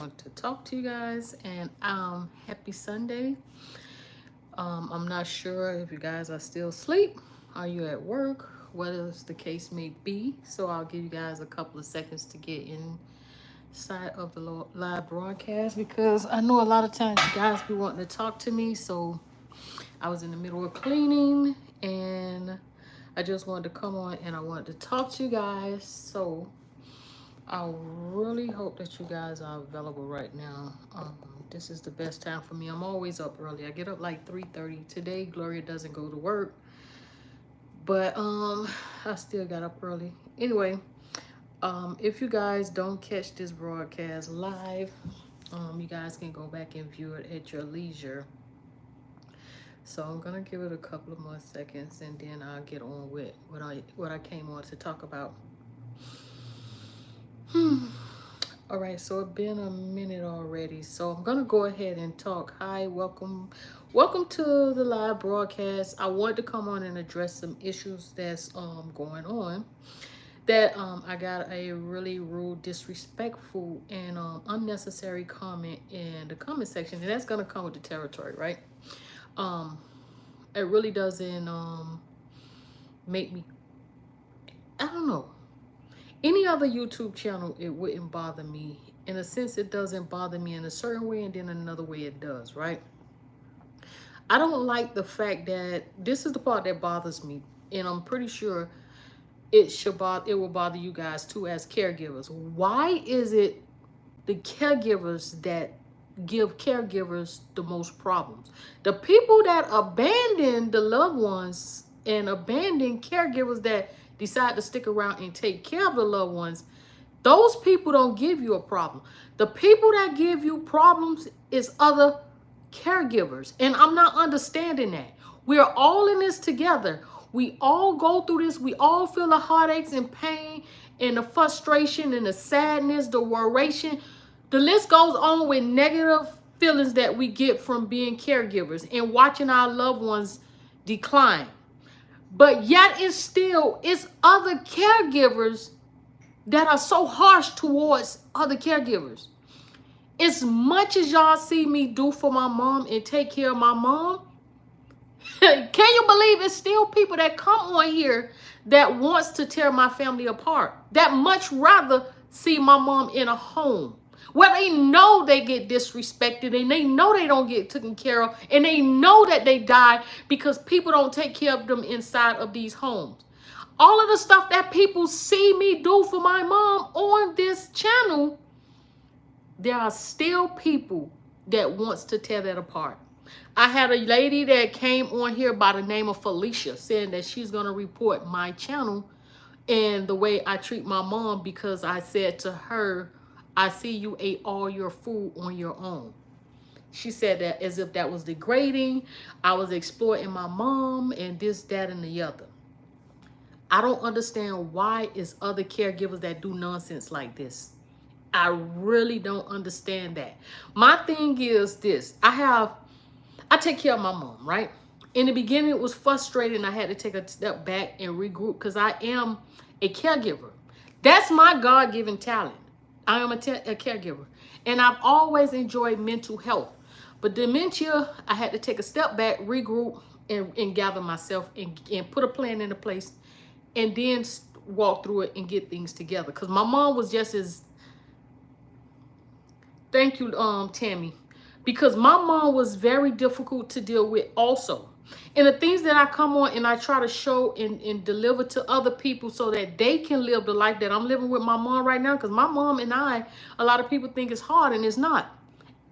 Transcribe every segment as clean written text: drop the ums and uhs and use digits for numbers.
want to talk to you guys, and happy Sunday. I'm not sure if you guys are still asleep. Are you at work? Whatever the case may be. So I'll give you guys a couple of seconds to get inside of the live broadcast because I know a lot of times you guys be wanting to talk to me. So I was in the middle of cleaning and I just wanted to come on and I wanted to talk to you guys. So I really hope that you guys are available right now. This is the best time for me. I'm always up early. I get up like 3:30. Today, Gloria doesn't go to work, but I still got up early. Anyway, if you guys don't catch this broadcast live, you guys can go back and view it at your leisure. So I'm gonna give it a couple of more seconds, and then I'll get on with what I came on to talk about. All right, so it's been a minute already. So I'm gonna go ahead and talk. Hi, welcome to the live broadcast. I wanted to come on and address some issues that's going on. That I got a really rude, disrespectful, and unnecessary comment in the comment section, and that's gonna come with the territory, right? It really doesn't make me, I don't know. Any other YouTube channel, it wouldn't bother me. In a sense, it doesn't bother me in a certain way, and then another way it does, right? I don't like the fact that this is the part that bothers me, and I'm pretty sure it will bother you guys too as caregivers. Why is it the caregivers that give caregivers the most problems? The people that abandon the loved ones and abandon caregivers that decide to stick around and take care of the loved ones, those people don't give you a problem. The people that give you problems is other caregivers. And I'm not understanding that. We're all in this together. We all go through this. We all feel the heartaches and pain and the frustration and the sadness, the worration. The list goes on with negative feelings that we get from being caregivers and watching our loved ones decline. But yet it's other caregivers that are so harsh towards other caregivers. As much as y'all see me do for my mom and take care of my mom, can you believe it's still people that come on here that wants to tear my family apart, that much rather see my mom in a home where they know they get disrespected and they know they don't get taken care of and they know that they die because people don't take care of them inside of these homes. All of the stuff that people see me do for my mom on this channel, there are still people that wants to tear that apart. I had a lady that came on here by the name of Felicia saying that she's going to report my channel and the way I treat my mom because I said to her, I see you ate all your food on your own. She said that as if that was degrading. I was exploiting my mom and this, that, and the other. I don't understand why it's other caregivers that do nonsense like this. I really don't understand that. My thing is this. I take care of my mom, right? In the beginning, it was frustrating. I had to take a step back and regroup because I am a caregiver. That's my God-given talent. I am a caregiver. And I've always enjoyed mental health. But dementia, I had to take a step back, regroup, and gather myself and put a plan into place and then walk through it and get things together. Because my mom was just as... Thank you, Tammy. Because my mom was very difficult to deal with also. And the things that I come on and I try to show and deliver to other people so that they can live the life that I'm living with my mom right now. Because my mom and I, a lot of people think it's hard and it's not.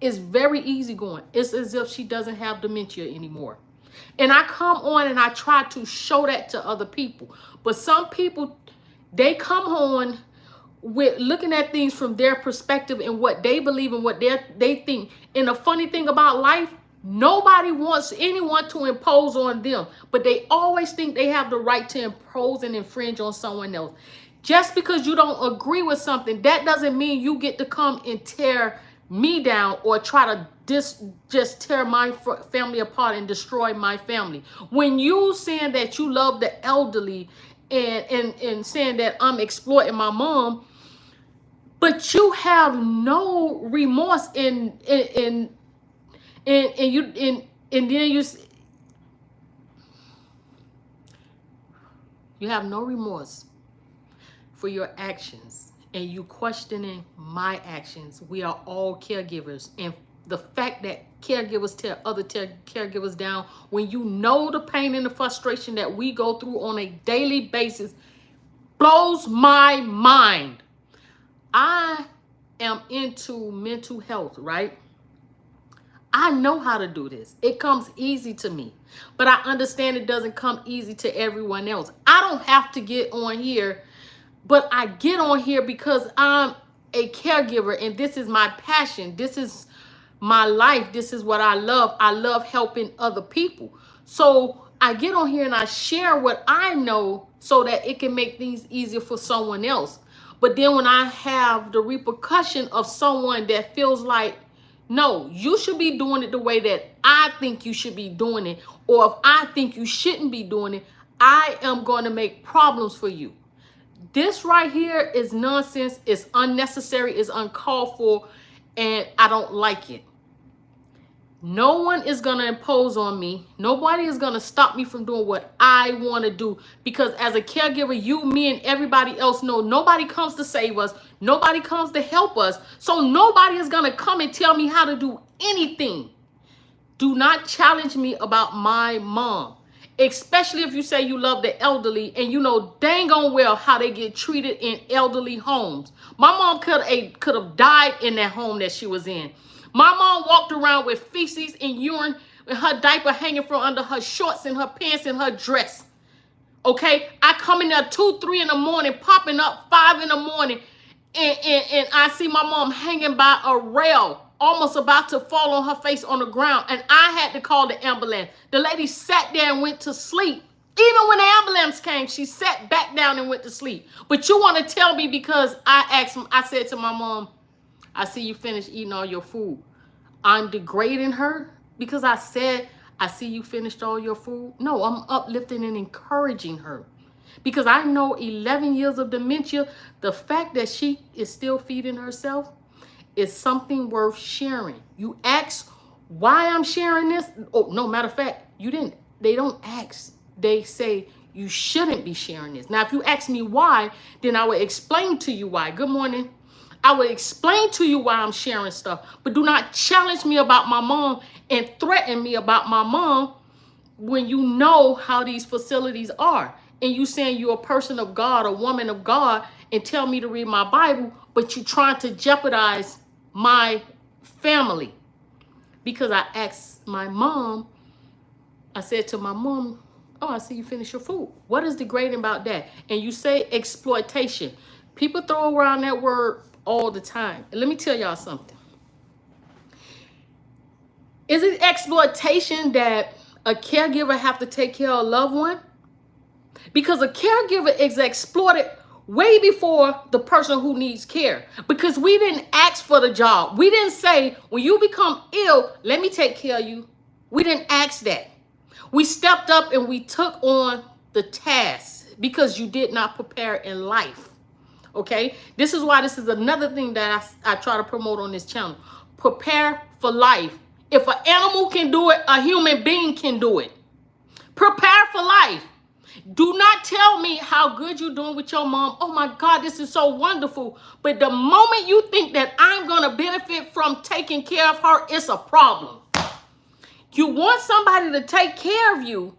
It's very easy going. It's as if she doesn't have dementia anymore. And I come on and I try to show that to other people. But some people, they come on with looking at things from their perspective and what they believe and what they think. And the funny thing about life, nobody wants anyone to impose on them, but they always think they have the right to impose and infringe on someone else. Just because you don't agree with something, that doesn't mean you get to come and tear me down or try to just tear my family apart and destroy my family. When you saying that you love the elderly and saying that I'm exploiting my mom, but you have no remorse and then you have no remorse for your actions, and you questioning my actions. We are all caregivers, and the fact that caregivers tear other caregivers down, when you know the pain and the frustration that we go through on a daily basis, blows my mind. I am into mental health, right? I know how to do this. It comes easy to me. But I understand it doesn't come easy to everyone else. I don't have to get on here, but I get on here because I'm a caregiver and this is my passion. This is my life. This is what I love. I love helping other people. So I get on here and I share what I know so that it can make things easier for someone else. But then when I have the repercussion of someone that feels like, no, you should be doing it the way that I think you should be doing it, or if I think you shouldn't be doing it, I am going to make problems for you. This right here is nonsense. It's unnecessary. It's uncalled for. And I don't like it. No one is going to impose on me. Nobody is going to stop me from doing what I want to do. Because as a caregiver, you, me, and everybody else know nobody comes to save us. Nobody comes to help us. So nobody is going to come and tell me how to do anything. Do not challenge me about my mom. Especially if you say you love the elderly and you know dang on well how they get treated in elderly homes. My mom could have died in that home that she was in. My mom walked around with feces and urine and her diaper hanging from under her shorts and her pants and her dress. Okay? I come in there 2, 3 in the morning, popping up 5 in the morning, and I see my mom hanging by a rail, almost about to fall on her face on the ground, and I had to call the ambulance. The lady sat there and went to sleep. Even when the ambulance came, she sat back down and went to sleep. But you want to tell me because I said to my mom, I see you finished eating all your food, I'm degrading her because I said, I see you finished all your food? No, I'm uplifting and encouraging her. Because I know 11 years of dementia, the fact that she is still feeding herself is something worth sharing. You ask why I'm sharing this. Oh, no, matter of fact, they don't ask. They say you shouldn't be sharing this. Now, if you ask me why, then I will explain to you why. Good morning. I will explain to you why I'm sharing stuff, but do not challenge me about my mom and threaten me about my mom when you know how these facilities are. And you saying you're a person of God, a woman of God, and tell me to read my Bible, but you trying to jeopardize my family. Because I asked my mom, I said to my mom, oh, I see you finish your food. What is degrading about that? And you say exploitation. People throw around that word all the time. And let me tell y'all something. Is it exploitation that a caregiver have to take care of a loved one? Because a caregiver is exploited way before the person who needs care. Because we didn't ask for the job. We didn't say, when you become ill, let me take care of you. We didn't ask that. We stepped up and we took on the task because you did not prepare in life. Okay? This is why this is another thing that I try to promote on this channel. Prepare for life. If an animal can do it, a human being can do it. Prepare for life. Do not tell me how good you're doing with your mom. Oh my God, this is so wonderful. But the moment you think that I'm going to benefit from taking care of her, it's a problem. You want somebody to take care of you,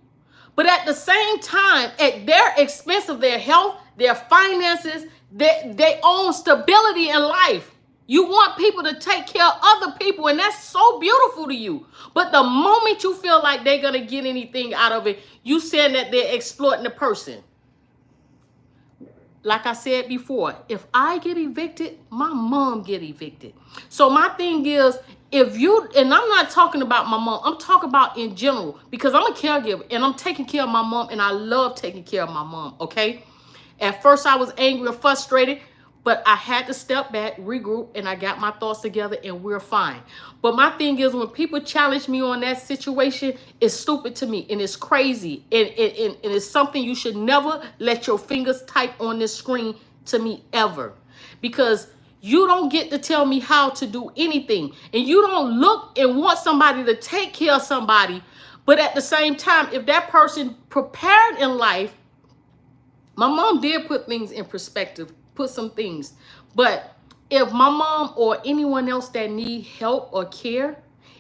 but at the same time, at their expense of their health, their finances, their own stability in life. You want people to take care of other people, and that's so beautiful to you. But the moment you feel like they're going to get anything out of it, you saying that they're exploiting the person. Like I said before, if I get evicted, my mom get evicted. So my thing is, if you, and I'm not talking about my mom, I'm talking about in general, because I'm a caregiver and I'm taking care of my mom and I love taking care of my mom, okay? At first I was angry and frustrated, but I had to step back, regroup, and I got my thoughts together and we're fine. But my thing is, when people challenge me on that situation, it's stupid to me and it's crazy. And it's something you should never let your fingers type on this screen to me ever. Because You don't get to tell me how to do anything. And you don't look and want somebody to take care of somebody. But at the same time, if that person prepared in life, my mom did put things in perspective, put some things. But if my mom or anyone else that need help or care,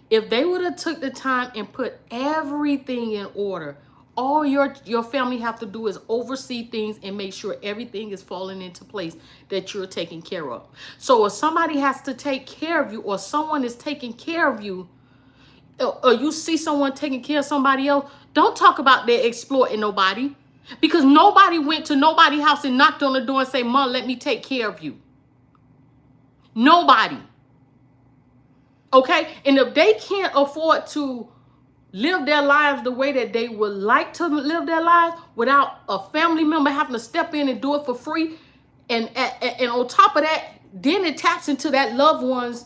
if they would have took the time and put everything in order, all your family have to do is oversee things and make sure everything is falling into place that you're taking care of. So if somebody has to take care of you, or someone is taking care of you, or you see someone taking care of somebody else, don't talk about they're exploiting nobody. Because nobody went to nobody's house and knocked on the door and say, Mom, let me take care of you. Nobody. Okay? And if they can't afford to live their lives the way that they would like to live their lives without a family member having to step in and do it for free, and on top of that, then it taps into that loved one's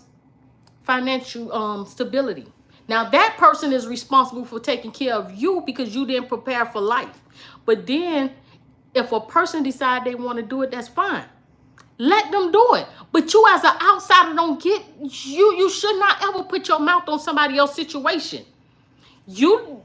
financial stability. Now that person is responsible for taking care of you because you didn't prepare for life. But then if a person decide they want to do it, that's fine. Let them do it. But you as an outsider don't get, you should not ever put your mouth on somebody else's situation. You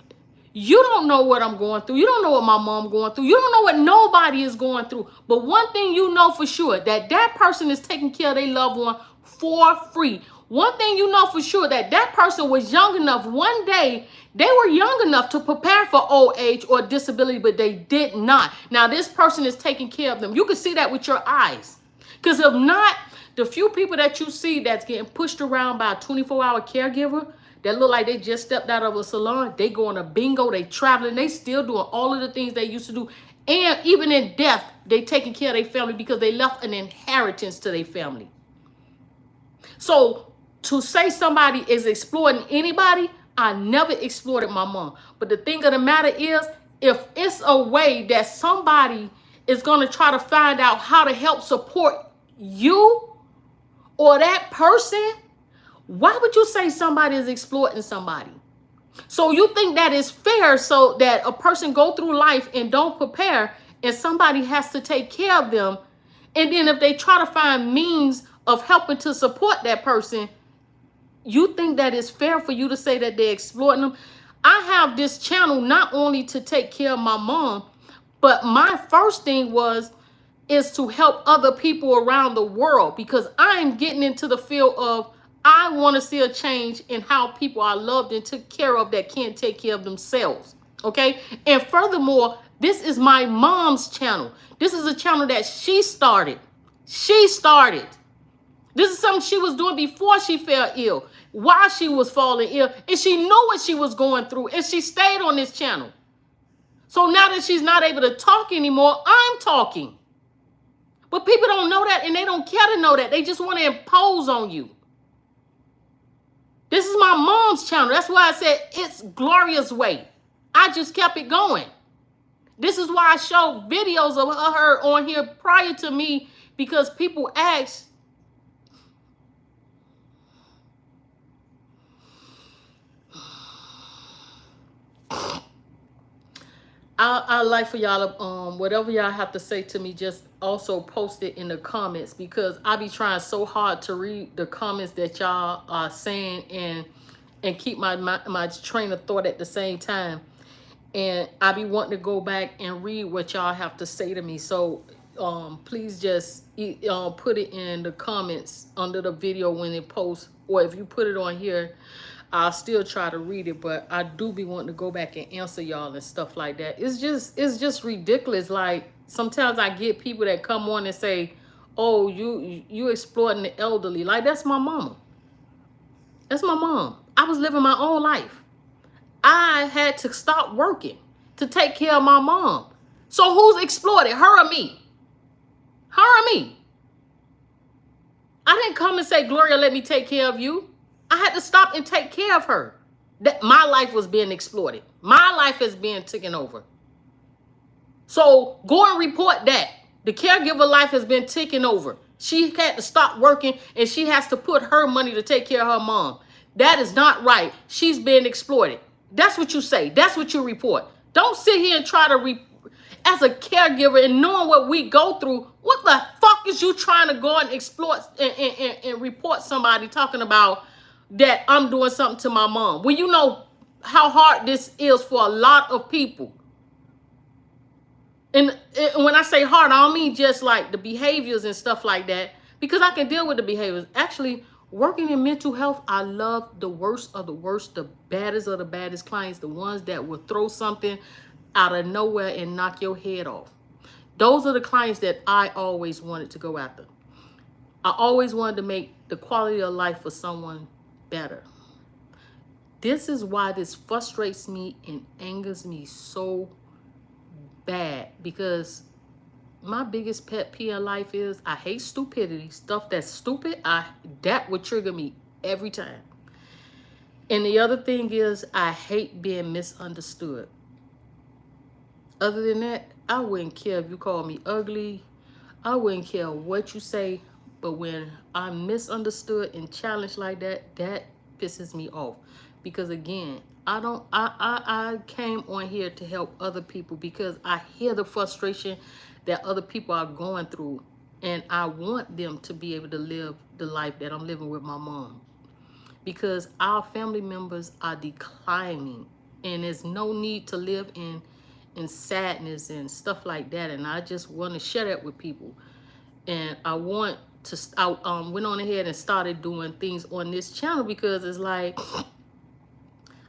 don't know what I'm going through. You don't know what my mom going through. You don't know what nobody is going through. But one thing you know for sure, that person is taking care of their loved one for free. One thing you know for sure, that person was young enough. One day, they were young enough to prepare for old age or disability, but they did not. Now, this person is taking care of them. You can see that with your eyes. Because if not, the few people that you see that's getting pushed around by a 24-hour caregiver, that look like they just stepped out of a salon, they going to bingo, they traveling, they still doing all of the things they used to do. And even in death, they taking care of their family because they left an inheritance to their family. So to say somebody is exploiting anybody, I never exploited my mom. But the thing of the matter is, if it's a way that somebody is going to try to find out how to help support you or that person, why would you say somebody is exploiting somebody? So you think that is fair, so that a person go through life and don't prepare and somebody has to take care of them. And then if they try to find means of helping to support that person, you think that it's fair for you to say that they're exploiting them? I have this channel not only to take care of my mom, but my first thing is to help other people around the world, because I'm getting into the field of, I want to see a change in how people are loved and took care of that can't take care of themselves. Okay? And furthermore, this is my mom's channel. This is a channel that she started. She started. This is something she was doing before she fell ill, while she was falling ill, and she knew what she was going through, and she stayed on this channel. So now that she's not able to talk anymore, I'm talking. But people don't know that, and they don't care to know that. They just want to impose on you. This is my mom's channel. That's why I said it's Gloria's way. I just kept it going. This is why I showed videos of her on here prior to me, because people asked, I like for y'all to, whatever y'all have to say to me, just also post it in the comments, because I be trying so hard to read the comments that y'all are saying and keep my train of thought at the same time. And I be wanting to go back and read what y'all have to say to me. So please just put it in the comments under the video when it posts, or if you put it on here, I'll still try to read it. But I do be wanting to go back and answer y'all and stuff like that. It's just ridiculous. Like, sometimes I get people that come on and say, oh, you exploiting the elderly. Like, that's my mama. That's my mom. I was living my own life. I had to stop working to take care of my mom. So who's exploited, her or me? Her or me? I didn't come and say, Gloria, let me take care of you. I had to stop and take care of her. That my life was being exploited. My life is being taken over. So go and report that. The caregiver life has been taken over. She had to stop working, and she has to put her money to take care of her mom. That is not right. She's being exploited. That's what you say. That's what you report. Don't sit here and try to as a caregiver and knowing what we go through, what the fuck is you trying to go and exploit and report somebody talking about that I'm doing something to my mom? When you know how hard this is for a lot of people. And when I say hard, I don't mean just like the behaviors and stuff like that, because I can deal with the behaviors. Actually, working in mental health, I love the worst of the worst, the baddest of the baddest clients, the ones that will throw something out of nowhere and knock your head off. Those are the clients that I always wanted to go after. I always wanted to make the quality of life for someone better. This is why this frustrates me and angers me so bad, because my biggest pet peeve in life is I hate stupidity. Stuff that's stupid, that would trigger me every time. And the other thing is I hate being misunderstood. Other than that, I wouldn't care if you call me ugly. I wouldn't care what you say. But when I'm misunderstood and challenged like that, that pisses me off. Because again, I came on here to help other people because I hear the frustration that other people are going through. And I want them to be able to live the life that I'm living with my mom. Because our family members are declining. And there's no need to live in sadness and stuff like that. And I just want to share that with people. And I want to, I went on ahead and started doing things on this channel because it's like,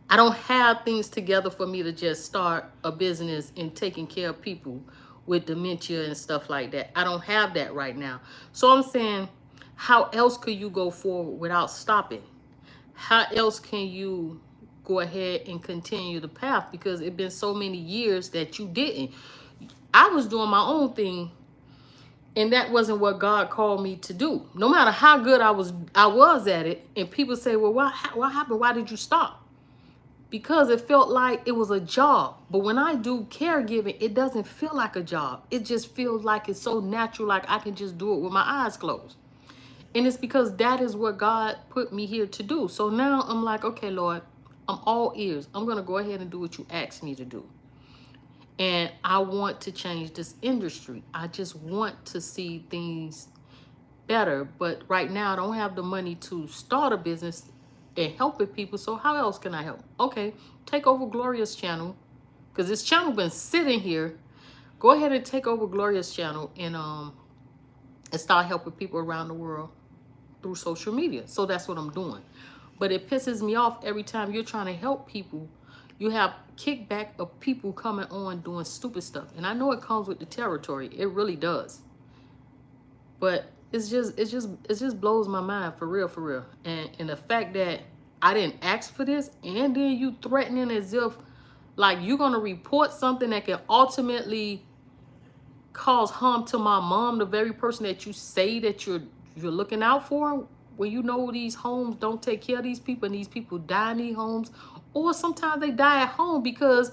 I don't have things together for me to just start a business and taking care of people with dementia and stuff like that. I don't have that right now. So I'm saying, how else could you go forward without stopping? How else can you go ahead and continue the path? Because it's been so many years that you didn't. I was doing my own thing, and that wasn't what God called me to do. No matter how good I was at it. And people say, well, what happened? Why did you stop? Because it felt like it was a job. But when I do caregiving, it doesn't feel like a job. It just feels like it's so natural, like I can just do it with my eyes closed. And it's because that is what God put me here to do. So now I'm like, okay, Lord, I'm all ears. I'm going to go ahead and do what you asked me to do. And I want to change this industry. I just want to see things better. But right now, I don't have the money to start a business and helping people. So how else can I help? Okay, take over Gloria's channel. Because this channel been sitting here. Go ahead and take over Gloria's channel and start helping people around the world through social media. So that's what I'm doing. But it pisses me off every time you're trying to help people. You have kickback of people coming on doing stupid stuff. And I know it comes with the territory. It really does. But it just blows my mind for real. And the fact that I didn't ask for this, and then you threatening as if like you're gonna report something that can ultimately cause harm to my mom, the very person that you say that you're looking out for, when you know these homes don't take care of these people and these people die in these homes, or sometimes they die at home because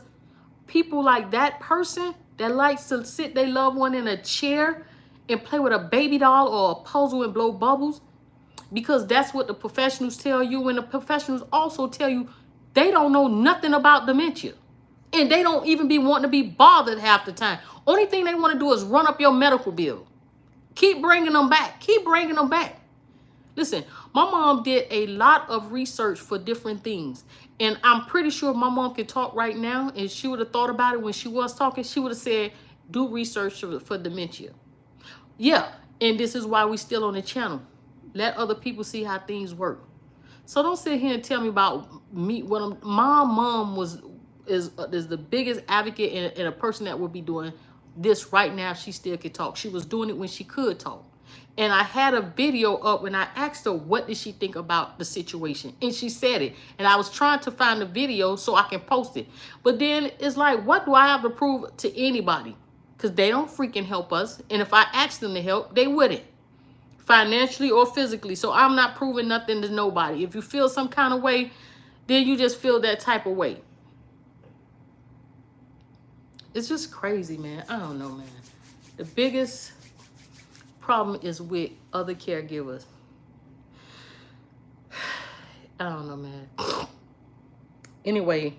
people like that person that likes to sit their loved one in a chair and play with a baby doll or a puzzle and blow bubbles, because that's what the professionals tell you, and the professionals also tell you they don't know nothing about dementia. And they don't even be wanting to be bothered half the time. Only thing they want to do is run up your medical bill. Keep bringing them back. Keep bringing them back. Listen, my mom did a lot of research for different things. And I'm pretty sure my mom can talk right now, and she would have thought about it when she was talking. She would have said, do research for dementia. Yeah, and this is why we still on the channel. Let other people see how things work. So don't sit here and tell me about me. My mom is the biggest advocate and a person that would be doing this right now if she still could talk. She was doing it when she could talk. And I had a video up when I asked her what did she think about the situation. And she said it. And I was trying to find the video so I can post it. But then it's like, what do I have to prove to anybody? Because they don't freaking help us. And if I asked them to help, they wouldn't. Financially or physically. So I'm not proving nothing to nobody. If you feel some kind of way, then you just feel that type of way. It's just crazy, man. I don't know, man. The biggest problem is with other caregivers. I don't know, man. Anyway,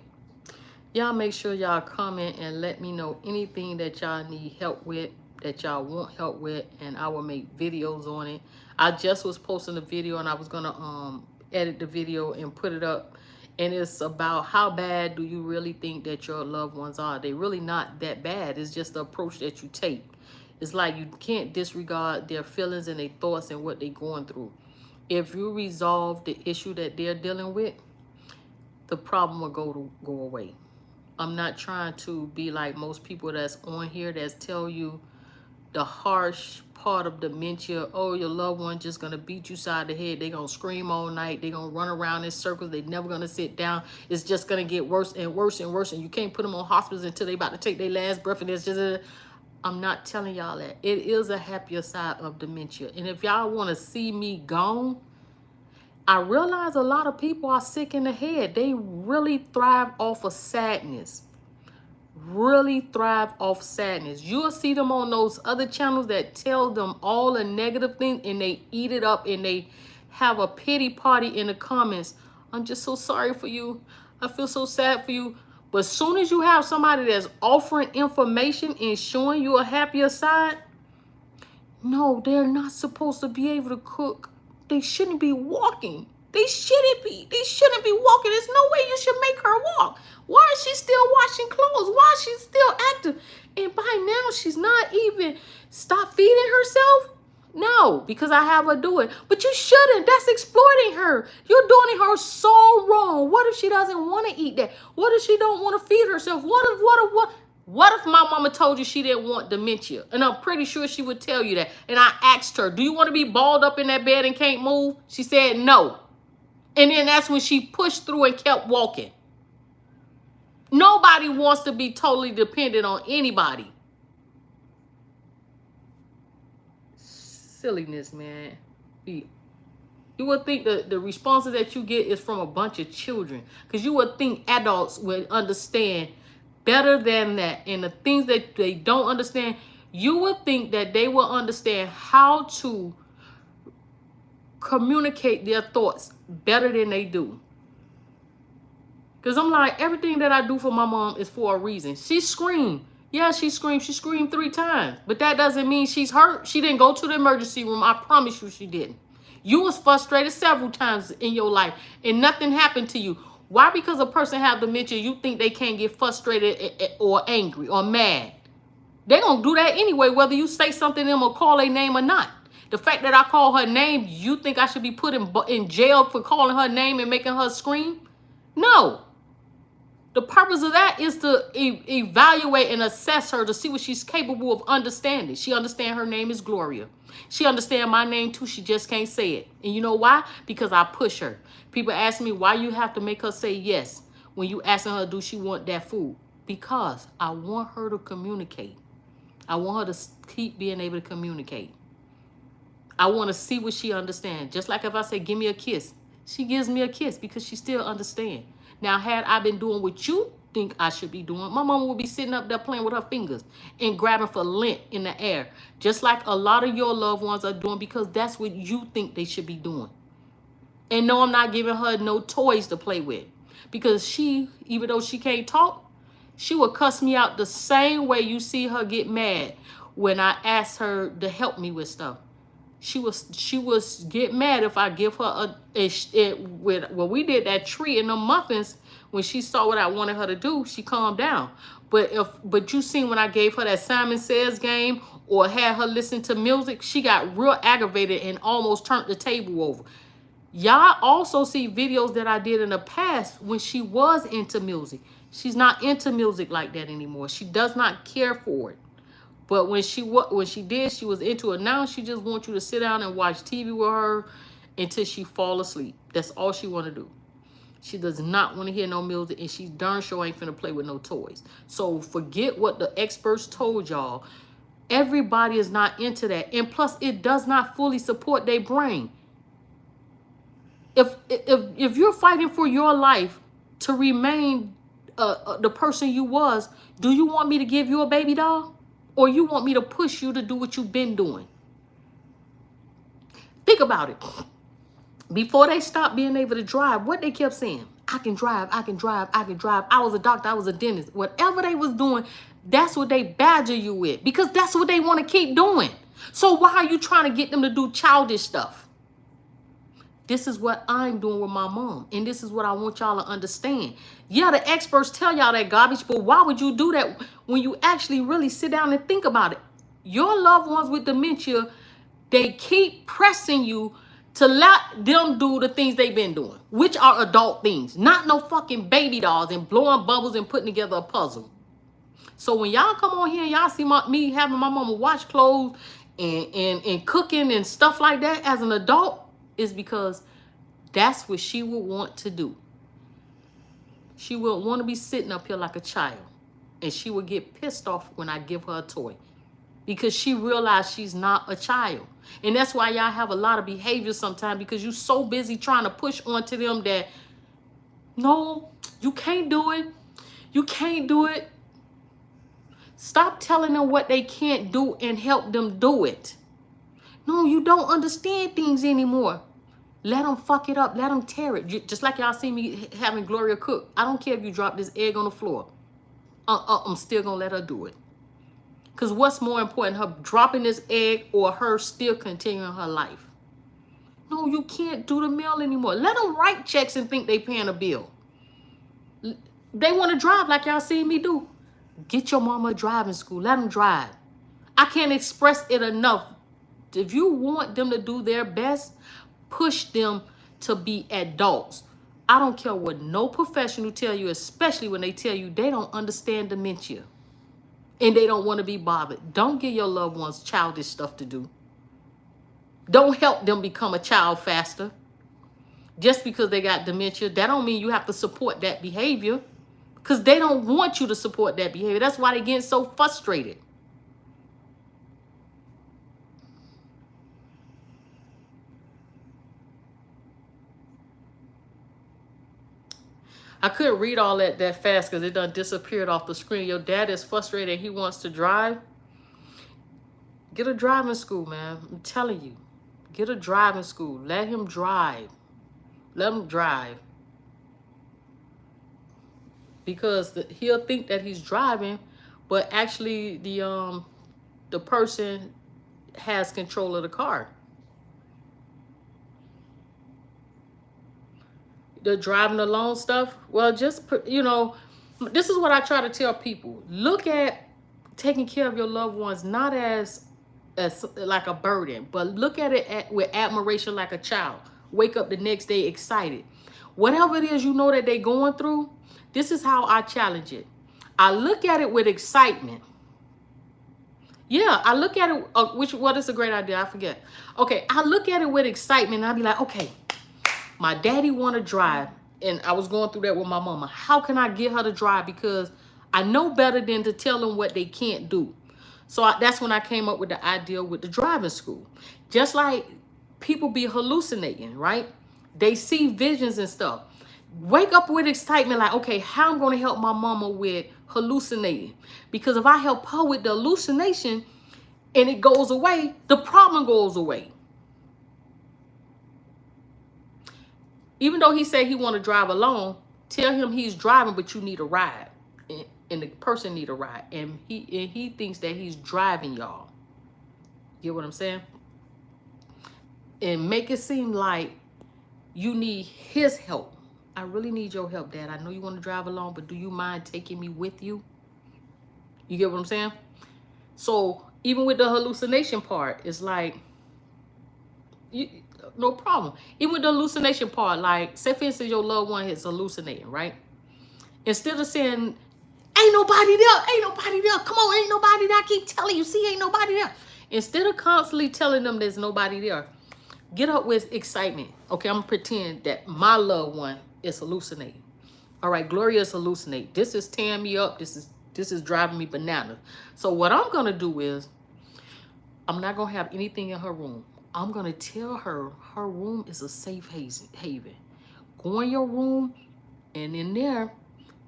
Y'all make sure y'all comment and let me know anything that y'all need help with, that y'all want help with, and I will make videos on it. I just was posting a video and I was gonna edit the video and put it up. And it's about how bad do you really think that your loved ones are. They really not that bad. It's just the approach that you take. It's like you can't disregard their feelings and their thoughts and what they're going through. If you resolve the issue that they're dealing with, the problem will go away. I'm not trying to be like most people that's on here that's tell you the harsh part of dementia. Oh, your loved one just gonna beat you side the head. They gonna scream all night. They gonna run around in circles. They never gonna sit down. It's just gonna get worse and worse and worse. And you can't put them on hospitals until they about to take their last breath. And it's just I'm not telling y'all that. It is a happier side of dementia. And if y'all want to see me gone, I realize a lot of people are sick in the head. They really thrive off of sadness. Really thrive off sadness. You'll see them on those other channels that tell them all the negative things and they eat it up and they have a pity party in the comments. I'm just so sorry for you. I feel so sad for you. But as soon as you have somebody that's offering information and showing you a happier side, no, they're not supposed to be able to cook. They shouldn't be walking. They shouldn't be. They shouldn't be walking. There's no way you should make her walk. Why is she still washing clothes? Why is she still active? And by now, she's not even stopped feeding herself? No, because I have her do it. But you shouldn't. That's exploiting her. You're doing her so wrong. What if she doesn't want to eat that? What if she don't want to feed herself? What if my mama told you she didn't want dementia? And I'm pretty sure she would tell you that. And I asked her, do you want to be balled up in that bed and can't move? She said no. And then that's when she pushed through and kept walking. Nobody wants to be totally dependent on anybody. Silliness, man. You would think the responses that you get is from a bunch of children. Because you would think adults would understand better than that. And the things that they don't understand, you would think that they will understand how to communicate their thoughts better than they do. Because I'm like, everything that I do for my mom is for a reason. She screamed. Yeah, she screamed. She screamed 3 times. But that doesn't mean she's hurt. She didn't go to the emergency room. I promise you she didn't. You was frustrated several times in your life and nothing happened to you. Why? Because a person have dementia, you think they can't get frustrated or angry or mad. They're going to do that anyway, whether you say something to them or call their name or not. The fact that I call her name, you think I should be put in jail for calling her name and making her scream? No. The purpose of that is to evaluate and assess her to see what she's capable of understanding. She understands her name is Gloria. She understands my name too. She just can't say it. And you know why? Because I push her. People ask me why you have to make her say yes when you asking her, do she want that food? Because I want her to communicate. I want her to keep being able to communicate. I want to see what she understands. Just like if I say, give me a kiss. She gives me a kiss because she still understands. Now, had I been doing what you think I should be doing, my mama would be sitting up there playing with her fingers and grabbing for lint in the air. Just like a lot of your loved ones are doing because that's what you think they should be doing. And no, I'm not giving her no toys to play with. Because she, even though she can't talk, she will cuss me out the same way you see her get mad when I ask her to help me with stuff. She was get mad if I give her we did that tree and the muffins. When she saw what I wanted her to do, she calmed down. But you seen when I gave her that Simon Says game or had her listen to music, she got real aggravated and almost turned the table over. Y'all also see videos that I did in the past when she was into music. She's not into music like that anymore. She does not care for it. But when she did, she was into it. Now she just wants you to sit down and watch TV with her until she fall asleep. That's all she want to do. She does not want to hear no music, and she darn sure ain't finna play with no toys. So forget what the experts told y'all. Everybody is not into that. And plus, it does not fully support their brain. If you're fighting for your life to remain the person you was, do you want me to give you a baby doll? Or you want me to push you to do what you've been doing? Think about it. Before they stopped being able to drive, what they kept saying, I can drive, I can drive, I can drive. I was a doctor, I was a dentist. Whatever they was doing, that's what they badger you with, because that's what they want to keep doing. So why are you trying to get them to do childish stuff? This is what I'm doing with my mom, and this is what I want y'all to understand. Yeah, the experts tell y'all that garbage, but why would you do that when you actually really sit down and think about it? Your loved ones with dementia, they keep pressing you to let them do the things they've been doing, which are adult things, not no fucking baby dolls and blowing bubbles and putting together a puzzle. So when y'all come on here and y'all see me having my mama wash clothes and cooking and stuff like that as an adult, is because that's what she would want to do. She would want to be sitting up here like a child, and she would get pissed off when I give her a toy, because she realized she's not a child. And that's why y'all have a lot of behavior sometimes, because you're so busy trying to push onto them that, no, you can't do it. You can't do it. Stop telling them what they can't do and help them do it. No, you don't understand things anymore. Let them fuck it up. Let them tear it. Just like y'all see me having Gloria cook. I don't care if you drop this egg on the floor. I'm still going to let her do it. Because what's more important, her dropping this egg or her still continuing her life? No, you can't do the meal anymore. Let them write checks and think they paying a bill. They want to drive like y'all see me do. Get your mama a driving school. Let them drive. I can't express it enough. If you want them to do their best, push them to be adults. I don't care what no professional tell you, especially when they tell you they don't understand dementia and they don't want to be bothered. Don't give your loved ones childish stuff to do. Don't help them become a child faster. Just because they got dementia, that don't mean you have to support that behavior, because they don't want you to support that behavior. That's why they get so frustrated. I couldn't read all that fast because it done disappeared off the screen. Your dad is frustrated and he wants to drive. Get a driving school, man. I'm telling you. Get a driving school. Let him drive. Let him drive. Because he'll think that he's driving, but actually the person has control of the car. The driving alone stuff, well, just, you know, this is what I try to tell people. Look at taking care of your loved ones not as like a burden, but look at it with admiration, like a child. Wake up the next day excited. Whatever it is you know that they're going through, this is how I challenge it. I look at it with excitement. Yeah, I look at it, what is a great idea? I forget. Okay, I look at it with excitement and I'll be like, okay, my daddy want to drive, and I was going through that with my mama. How can I get her to drive? Because I know better than to tell them what they can't do. So that's when I came up with the idea with the driving school. Just like people be hallucinating, right? They see visions and stuff. Wake up with excitement, like, okay, how I'm going to help my mama with hallucinating? Because if I help her with the hallucination and it goes away, the problem goes away. Even though he said he want to drive alone, tell him he's driving, but you need a ride. And the person need a ride. And he thinks that he's driving y'all. Get what I'm saying? And make it seem like you need his help. I really need your help, Dad. I know you want to drive alone, but do you mind taking me with you? You get what I'm saying? So even with the hallucination part, it's like, no problem. Even with the hallucination part, like, say for instance, your loved one is hallucinating, right? Instead of saying, ain't nobody there, ain't nobody there, come on, ain't nobody there, I keep telling you, see, ain't nobody there. Instead of constantly telling them there's nobody there, get up with excitement. Okay, I'm gonna pretend that my loved one is hallucinating. All right, Gloria is hallucinating. This is tearing me up. This is driving me bananas. So what I'm gonna do is, I'm not gonna have anything in her room. I'm going to tell her her room is a safe haven. Go in your room, and in there,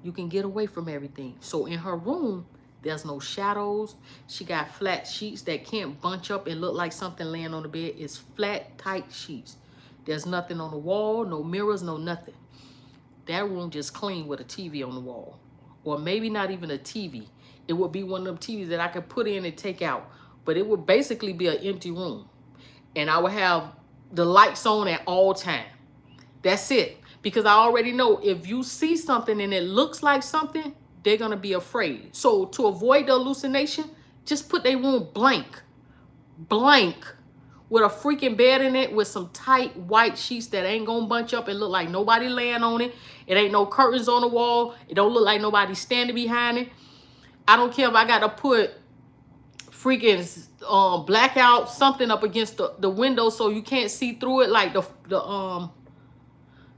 you can get away from everything. So in her room, there's no shadows. She got flat sheets that can't bunch up and look like something laying on the bed. It's flat, tight sheets. There's nothing on the wall, no mirrors, no nothing. That room just clean with a TV on the wall. Or maybe not even a TV. It would be one of them TVs that I could put in and take out. But it would basically be an empty room. And I would have the lights on at all time. That's it. Because I already know if you see something and it looks like something, they're going to be afraid. So to avoid the hallucination, just put their room blank. Blank. With a freaking bed in it with some tight white sheets that ain't going to bunch up and look like nobody laying on it. It ain't no curtains on the wall. It don't look like nobody standing behind it. I don't care if I got to put freaking blackout something up against the window so you can't see through it, like the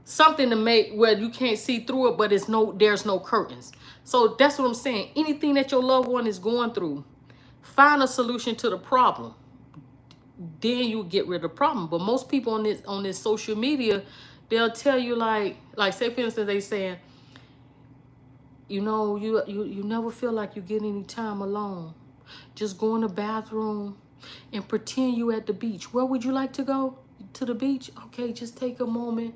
something to make where you can't see through it, but there's no curtains. So that's what I'm saying. Anything that your loved one is going through, find a solution to the problem. Then you get rid of the problem. But most people on this social media, they'll tell you like say for instance, they saying, you know, you never feel like you get any time alone. Just go in the bathroom and pretend you at the beach. Where would you like to go? To the beach? Okay, just take a moment.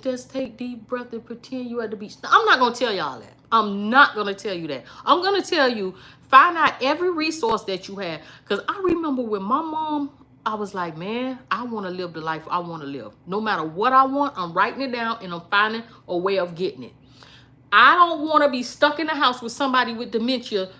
Just take deep breath and pretend you at the beach. Now, I'm not going to tell y'all that. I'm not going to tell you that. I'm going to tell you, find out every resource that you have. Because I remember with my mom, I was like, man, I want to live the life I want to live. No matter what I want, I'm writing it down and I'm finding a way of getting it. I don't want to be stuck in the house with somebody with dementia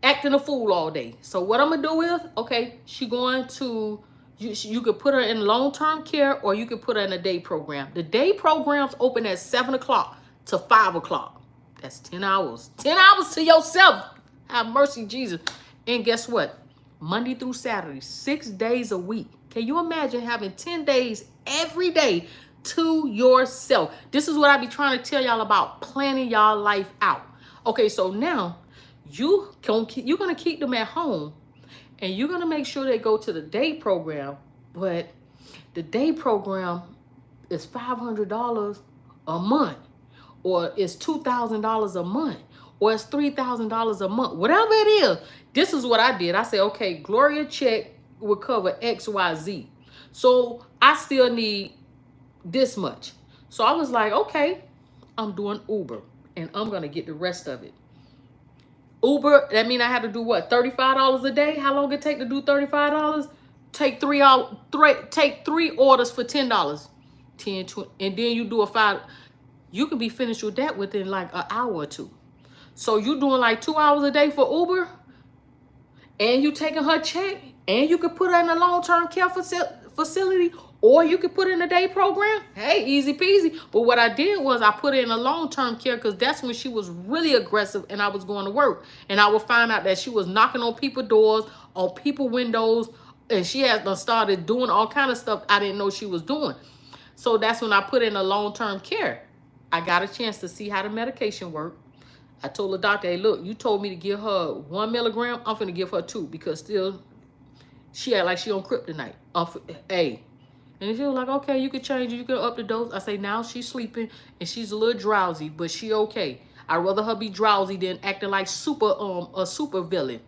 acting a fool all day. So what I'm going to do is, okay, she going to... You could put her in long-term care or you could put her in a day program. The day program's open at 7 o'clock to 5 o'clock. That's 10 hours. 10 hours to yourself. Have mercy, Jesus. And guess what? Monday through Saturday, 6 days a week. Can you imagine having 10 days every day to yourself? This is what I be trying to tell y'all about planning y'all life out. Okay, so now you're going to keep them at home. And you're going to make sure they go to the day program. But the day program is $500 a month. Or it's $2,000 a month. Or it's $3,000 a month. Whatever it is. This is what I did. I said, okay, Gloria check will cover X, Y, Z. So I still need this much. So I was like, okay, I'm doing Uber. And I'm going to get the rest of it. Uber, that mean I had to do what, $35 a day? How long it take to do $35? Take three orders for $10. 10, 20, and then you do a 5. You can be finished with that within like an hour or two. So you doing like 2 hours a day for Uber, and you taking her check, and you could put her in a long-term care facility, or you could put her in a day program. Hey, easy peasy. But what I did was I put her in a long-term care because that's when she was really aggressive and I was going to work. And I would find out that she was knocking on people's doors, on people's windows, and she had started doing all kind of stuff I didn't know she was doing. So that's when I put in a long-term care. I got a chance to see how the medication worked. I told the doctor, hey, look, you told me to give her 1 milligram. I'm finna give her 2 because still she act like she on kryptonite. Hey. And she was like, okay, you can change it. You can up the dose. I say, now she's sleeping and she's a little drowsy, but she okay. I'd rather her be drowsy than acting like a super villain.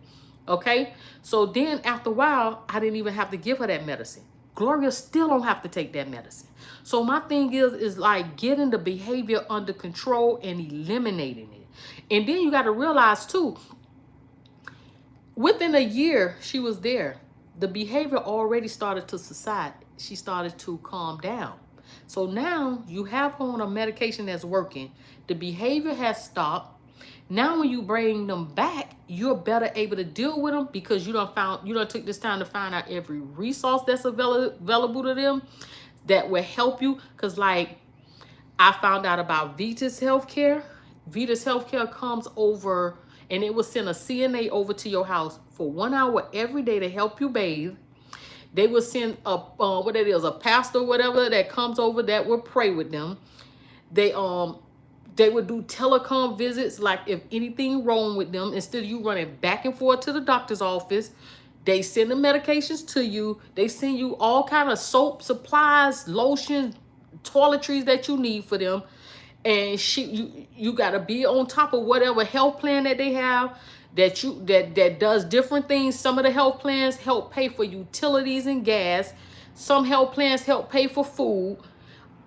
Okay? So then after a while, I didn't even have to give her that medicine. Gloria still don't have to take that medicine. So my thing is like getting the behavior under control and eliminating it. And then you got to realize too, within a year she was there, the behavior already started to subside. She started to calm down. So now you have her on a medication that's working. The behavior has stopped. Now when you bring them back, you're better able to deal with them because you done took this time to find out every resource that's available to them that will help you. Because like I found out about Vitas Healthcare. Vitas Healthcare comes over and it will send a CNA over to your house for 1 hour every day to help you bathe. They will send a a pastor or whatever that comes over that will pray with them. They would do telecom visits, like if anything wrong with them, instead of you running back and forth to the doctor's office, they send the medications to you. They send you all kind of soap, supplies, lotion, toiletries that you need for them. And you got to be on top of whatever health plan that they have that does different things. Some of the health plans help pay for utilities and gas. Some health plans help pay for food.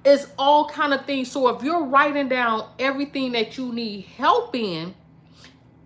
It's all kind of things. So if you're writing down everything that you need help in,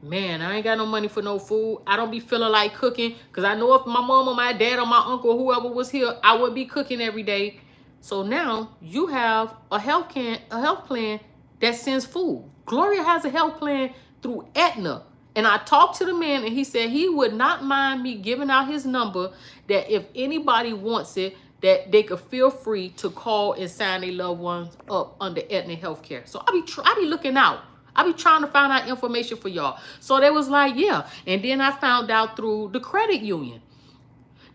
man, I ain't got no money for no food. I don't be feeling like cooking, because I know if my mom or my dad or my uncle or whoever was here, I would be cooking every day. So now you have a health plan that sends food. Gloria has a health plan through Aetna. And I talked to the man and he said he would not mind me giving out his number, that if anybody wants it, that they could feel free to call and sign their loved ones up under Aetna Healthcare. So I be looking out. I be trying to find out information for y'all. So they was like, yeah. And then I found out through the credit union.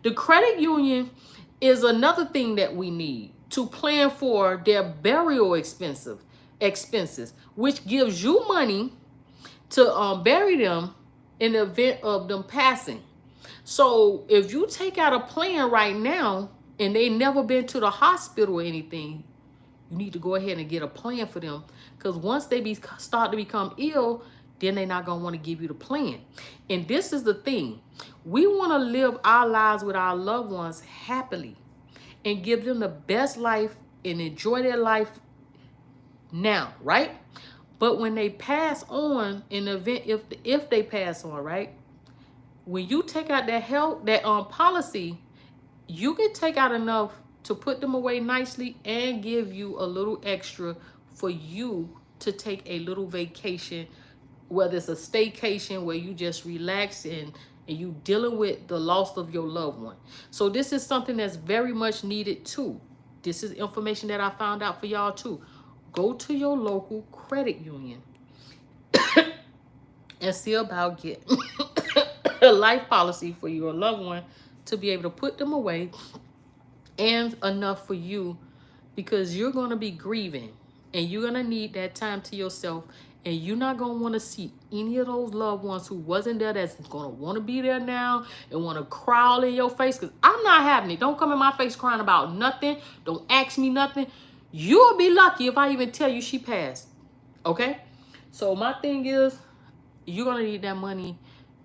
The credit union is another thing that we need to plan for their burial expenses, which gives you money to bury them in the event of them passing. So if you take out a plan right now and they never been to the hospital or anything, you need to go ahead and get a plan for them, because once they start to become ill, then they're not going to want to give you the plan. And this is the thing. We want to live our lives with our loved ones happily and give them the best life and enjoy their life now, right? But when they pass on, in the event if they pass on, right? When you take out that policy, you can take out enough to put them away nicely and give you a little extra for you to take a little vacation, whether it's a staycation where you just relax and you dealing with the loss of your loved one. So this is something that's very much needed too. This is information that I found out for y'all too. Go to your local credit union and see about getting a life policy for your loved one to be able to put them away, and enough for you, because you're going to be grieving and you're going to need that time to yourself, and you're not going to want to see any of those loved ones who wasn't there that's going to want to be there now and want to crawl in your face, because I'm not having it. Don't come in my face crying about nothing. Don't ask me nothing. You'll be lucky if I even tell you she passed. Okay? So my thing is, you're going to need that money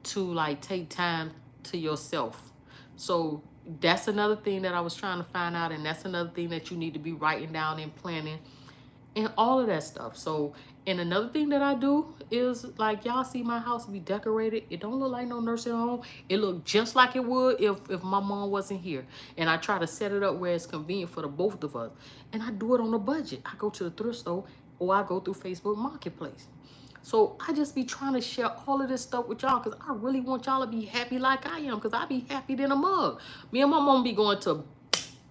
to like take time to yourself. So that's another thing that I was trying to find out, and that's another thing that you need to be writing down and planning and all of that stuff. So, and another thing that I do is, like, y'all see my house be decorated. It don't look like no nursing home. It look just like it would if my mom wasn't here. And I try to set it up where it's convenient for the both of us. And I do it on a budget. I go to the thrift store or I go through Facebook Marketplace. So I just be trying to share all of this stuff with y'all, because I really want y'all to be happy like I am, because I be happy than a mug. Me and my mom be going to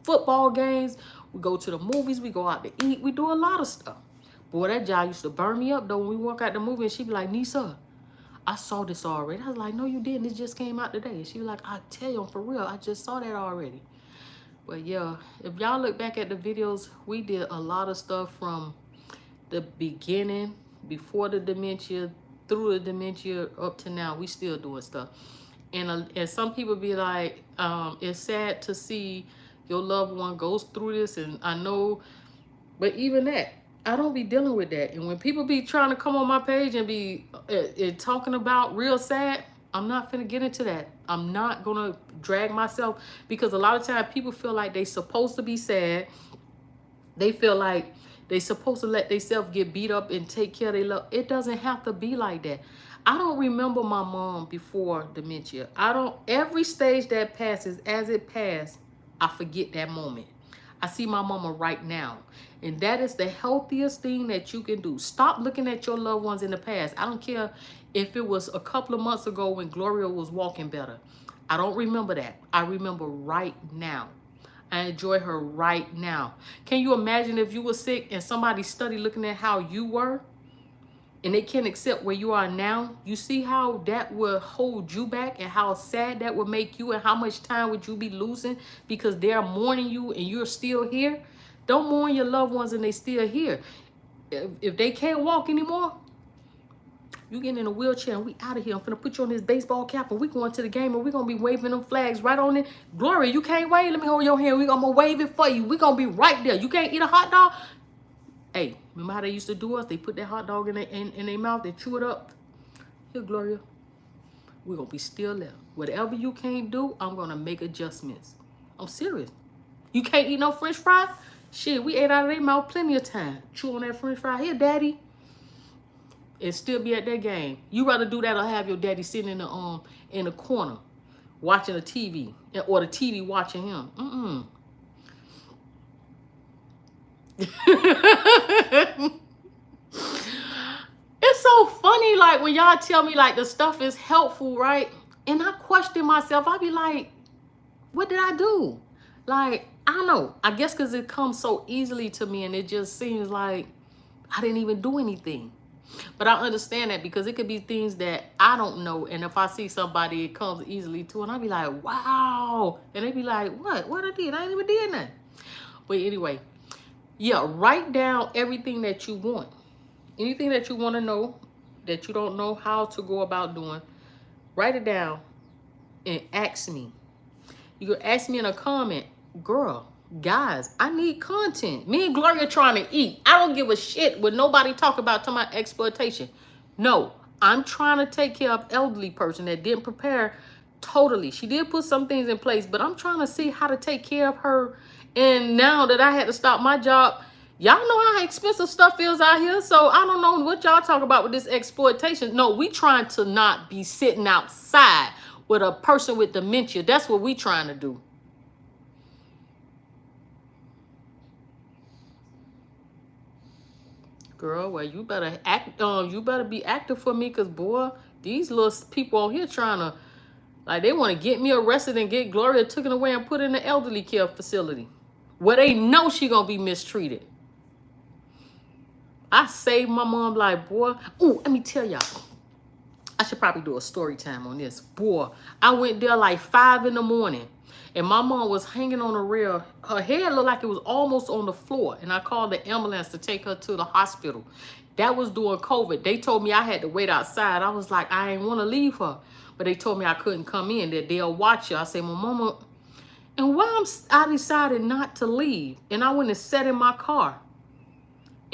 football games. We go to the movies. We go out to eat. We do a lot of stuff. Boy, that job used to burn me up, though, when we walk out the movie, and she be like, Nisa, I saw this already. I was like, no, you didn't. It just came out today. And she be like, I tell you, for real, I just saw that already. But yeah, if y'all look back at the videos, we did a lot of stuff from the beginning, before the dementia, through the dementia, up to now. We still doing stuff. And some people be like, it's sad to see your loved one goes through this. And I know, but even that, I don't be dealing with that. And when people be trying to come on my page and be talking about real sad, I'm not finna get into that. I'm not gonna drag myself, because a lot of times people feel like they supposed to be sad. They feel like they supposed to let themselves get beat up and take care of their love. It doesn't have to be like that. I don't remember my mom before dementia. Every stage that passes, as it passed, I forget that moment. I see my mama right now. And that is the healthiest thing that you can do. Stop looking at your loved ones in the past. I don't care if it was a couple of months ago when Gloria was walking better. I don't remember that. I remember right now. I enjoy her right now. Can you imagine if you were sick and somebody studied looking at how you were and they can't accept where you are now? You see how that would hold you back and how sad that would make you, and how much time would you be losing because they're mourning you and you're still here? Don't mourn your loved ones and they still here. If they can't walk anymore, you getting in a wheelchair and we out of here. I'm finna put you on this baseball cap and we going to the game and we gonna be waving them flags right on it. Gloria, you can't wave. Let me hold your hand. I'm gonna wave it for you. We gonna be right there. You can't eat a hot dog? Hey, remember how they used to do us? They put that hot dog in their mouth, they chew it up. Here, Gloria, we're gonna be still there. Whatever you can't do, I'm gonna make adjustments. I'm serious. You can't eat no French fry? Shit, we ate out of their mouth plenty of time. Chew on that French fry. Here, daddy. And still be at that game. You rather do that or have your daddy sitting in the corner watching the TV, or the TV watching him. It's so funny, like, when y'all tell me, like, the stuff is helpful, right? And I question myself. I be like, what did I do? Like, I don't know. I guess because it comes so easily to me, and it just seems like I didn't even do anything. But I understand that, because it could be things that I don't know. And if I see somebody, it comes easily to, and I be like, wow. And they be like, what? What I did? I ain't even did nothing. But anyway, yeah, write down everything that you want. Anything that you want to know that you don't know how to go about doing, write it down and ask me. You can ask me in a comment, girl, guys, I need content. Me and Gloria trying to eat. I don't give a shit what nobody talk about to my exploitation. No, I'm trying to take care of elderly person that didn't prepare totally. She did put some things in place, but I'm trying to see how to take care of her. And now that I had to stop my job, y'all know how expensive stuff is out here. So I don't know what y'all talk about with this exploitation. No, we trying to not be sitting outside with a person with dementia. That's what we trying to do. Girl, well, you better act. You better be active for me, cause boy, these little people on here trying to, like, they want to get me arrested and get Gloria taken away and put in the elderly care facility, where they know she gonna be mistreated. I saved my mom, like, boy. Ooh, let me tell y'all. I should probably do a story time on this. Boy, I went there like 5 in the morning, and my mom was hanging on a rail. Her head looked like it was almost on the floor, and I called the ambulance to take her to the hospital. That was during COVID. They told me I had to wait outside. I was like, I ain't want to leave her, but they told me I couldn't come in, that they'll watch her. I said, well, mama, and I decided not to leave, and I went and sat in my car.